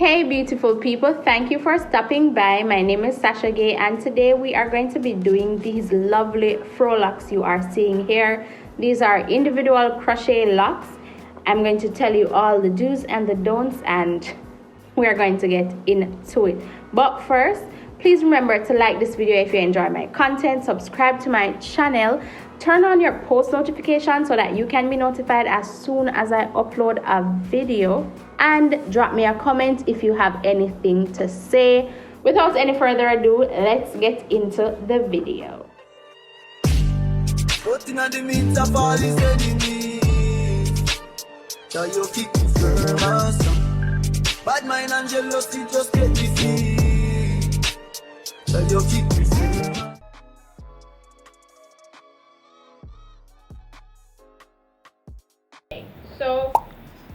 Hey beautiful people, thank you for stopping by. My name is Sasha Gay and today we are going to be doing these lovely faux locks you are seeing here. These are individual crochet locks. I'm going to tell you all the do's and the don'ts and we are going to get into it. But first, please remember to like this video if you enjoy my content, subscribe to my channel, turn on your post notifications so that you can be notified as soon as I upload a video, and drop me a comment if you have anything to say. Without any further ado, let's get into the video. Bad mind and jealousy just get defeat. Tell you keep me free. So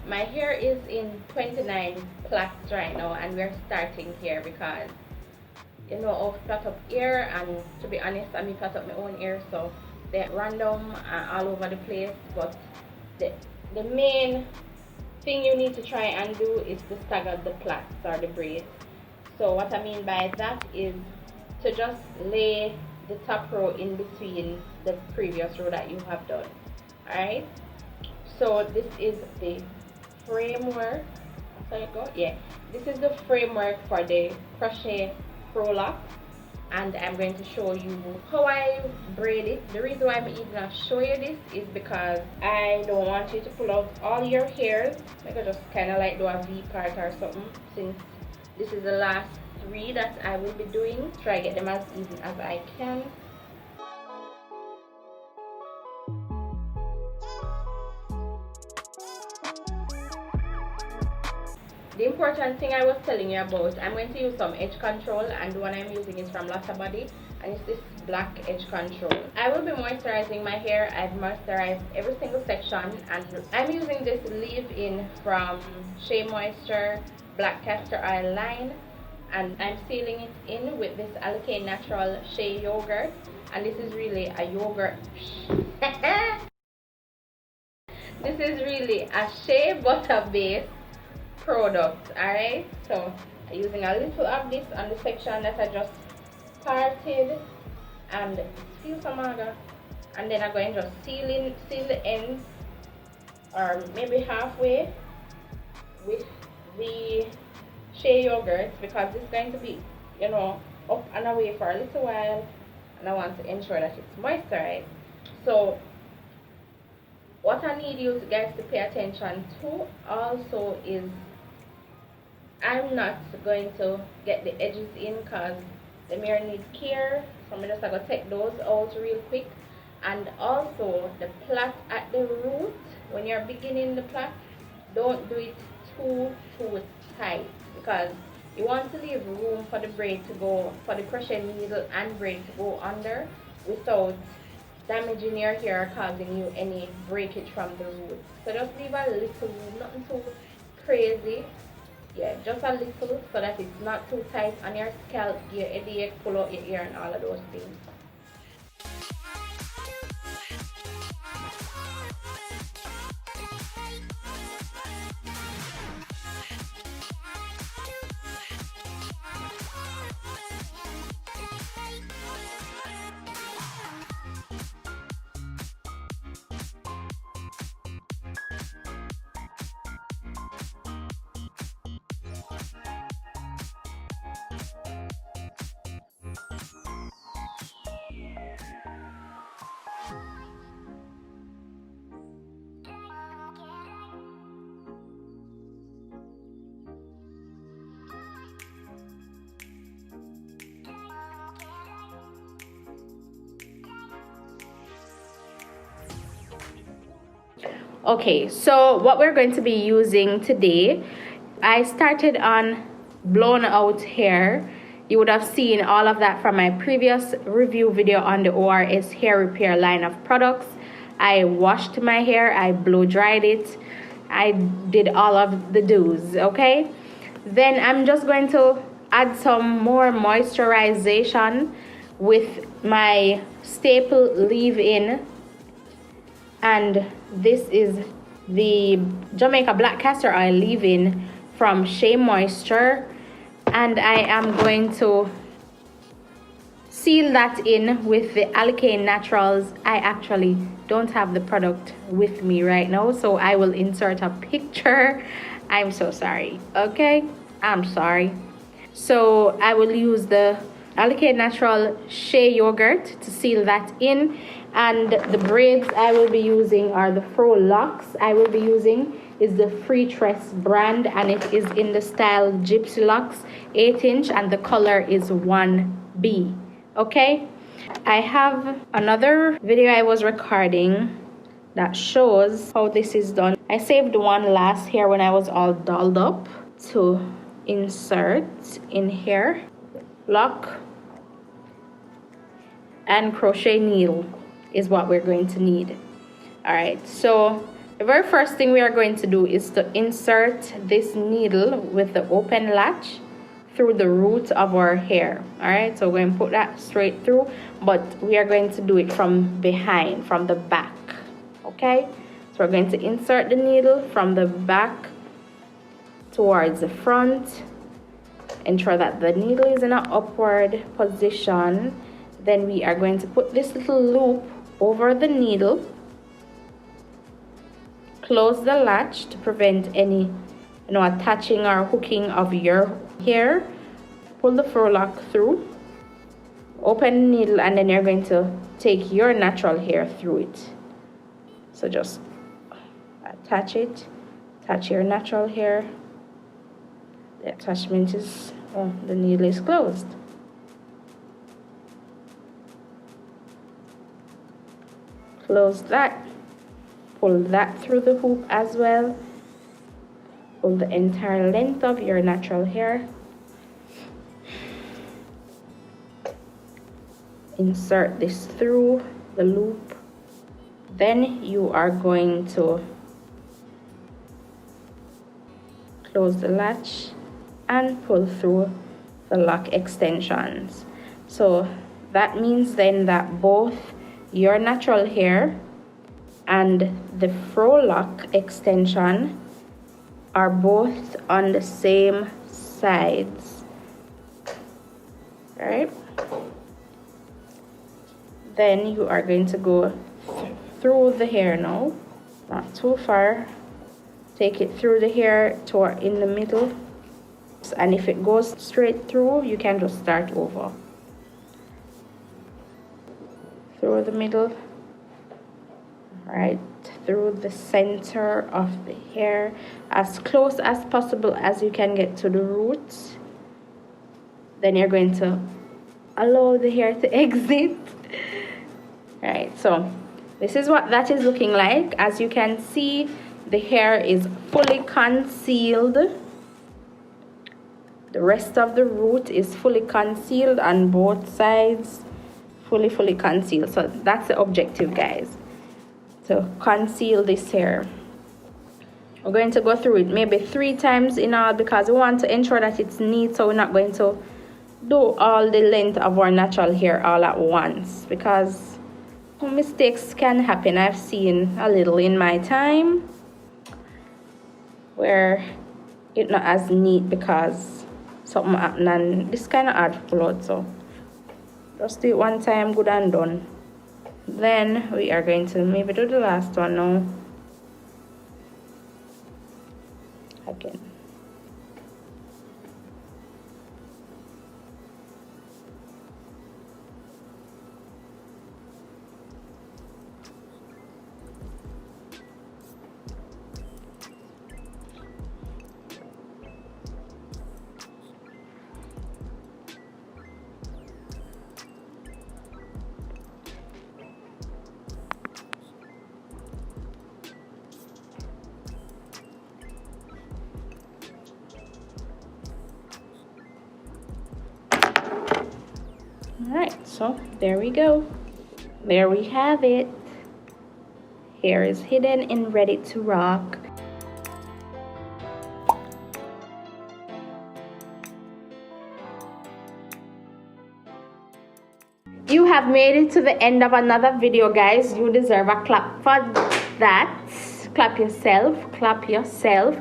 my hair is in 29 plaits right now and we're starting here because you know I've plait up ear, and to be honest I plait up my own ear, so they're random all over the place. But the main thing you need to try and do is to stagger the plaits or the braids. So what I mean by that is to just lay the top row in between the previous row that you have done. Alright, so this is the framework. So you go, yeah, this is the framework for the crochet faux lock, and I'm going to show you how I braid it. The reason why I'm even gonna show you this is because I don't want you to pull out all your hairs. Like I just kind of like do a V part or something, since this is the last 3 that I will be doing. Try get them as even as I can. The important thing I was telling you about, I'm going to use some edge control, and the one I'm using is from Lotta body, and it's this black edge control. I will be moisturizing my hair. I've moisturized every single section, and I'm using this leave-in from Shea Moisture Black Castor Oil line, and I'm sealing it in with this AlikayNaturals Shea yogurt, and this is really a yogurt. This is really a shea butter base product. Alright, so I'm using a little of this on the section that I just parted, and feel some maga, and then I'm going to just seal the ends, or maybe halfway, with the shea yogurt, because it's going to be, you know, up and away for a little while, and I want to ensure that it's moisturized. So what I need you guys to pay attention to also is I'm not going to get the edges in because the mirror needs care, so I'm just going to take those out real quick. And also the plait at the root, when you're beginning the plait, don't do it too tight, because you want to leave room for the braid to go, for the crochet needle and braid to go under without damaging your hair or causing you any breakage from the root. So just leave a little room, nothing too crazy. Yeah, just a little, so that it's not too tight on your scalp, your headache, pull out your ear and all of those things. Okay, so what we're going to be using today, I started on blown out hair. You would have seen all of that from my previous review video on the ORS hair repair line of products. I washed my hair, I blow dried it, I did all of the do's. Okay, then I'm just going to add some more moisturization with my staple leave-in, and this is the Jamaica black castor oil leave-in from Shea Moisture, and I am going to seal that in with the AlikayNaturals. I actually don't have the product with me right now, so I will insert a picture. I'm so sorry. Okay, I'm sorry. So I will use the AlikayNatural Shea yogurt to seal that in, and the braids I will be using are the Faux Locs. I will be using is the Freetress brand, and it is in the style Gypsy Locks 8-inch, and the color is 1B. Okay, I have another video I was recording that shows how this is done. I saved one last here when I was all dolled up to insert in here. Lock and crochet needle is what we're going to need. All right, so the very first thing we are going to do is to insert this needle with the open latch through the root of our hair. All right, so we're going to put that straight through, but we are going to do it from behind, from the back. Okay, so we're going to insert the needle from the back towards the front. Ensure that the needle is in an upward position. Then we are going to put this little loop over the needle. Close the latch to prevent any attaching or hooking of your hair. Pull the faux lock through, open the needle, and then you're going to take your natural hair through it. So just attach it, attach your natural hair. The attachment is, the needle is closed. Close that, pull that through the hoop as well. Pull the entire length of your natural hair. Insert this through the loop. Then you are going to close the latch and pull through the lock extensions. So that means then that both your natural hair and the faux lock extension are both on the same sides. All right, then you are going to go through the hair now, not too far. Take it through the hair toward in the middle, and if it goes straight through, you can just start over. Through the middle, right through the center of the hair, as close as possible as you can get to the roots. Then you're going to allow the hair to exit. Right, so this is what that is looking like. As you can see, the hair is fully concealed. The rest of the root is fully concealed on both sides, fully concealed. So that's the objective, guys, to conceal this hair. We're going to go through it maybe 3 times in all, because we want to ensure that it's neat, so we're not going to do all the length of our natural hair all at once, because mistakes can happen. I've seen a little in my time where it's not as neat because something happened and this kind of hard to pull out. So just do it one time, good and done. Then we are going to maybe do the last one now again. Alright, so there we go. There we have it. Hair is hidden and ready to rock. You have made it to the end of another video, guys. You deserve a clap for that. Clap yourself, clap yourself.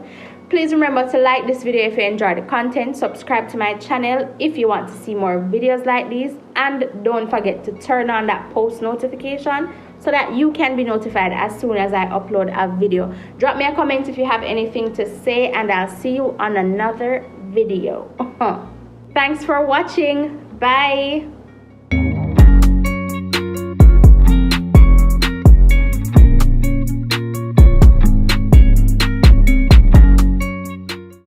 Please remember to like this video if you enjoyed the content, subscribe to my channel if you want to see more videos like these, and don't forget to turn on that post notification so that you can be notified as soon as I upload a video. Drop me a comment if you have anything to say, and I'll see you on another video. Thanks for watching. Bye.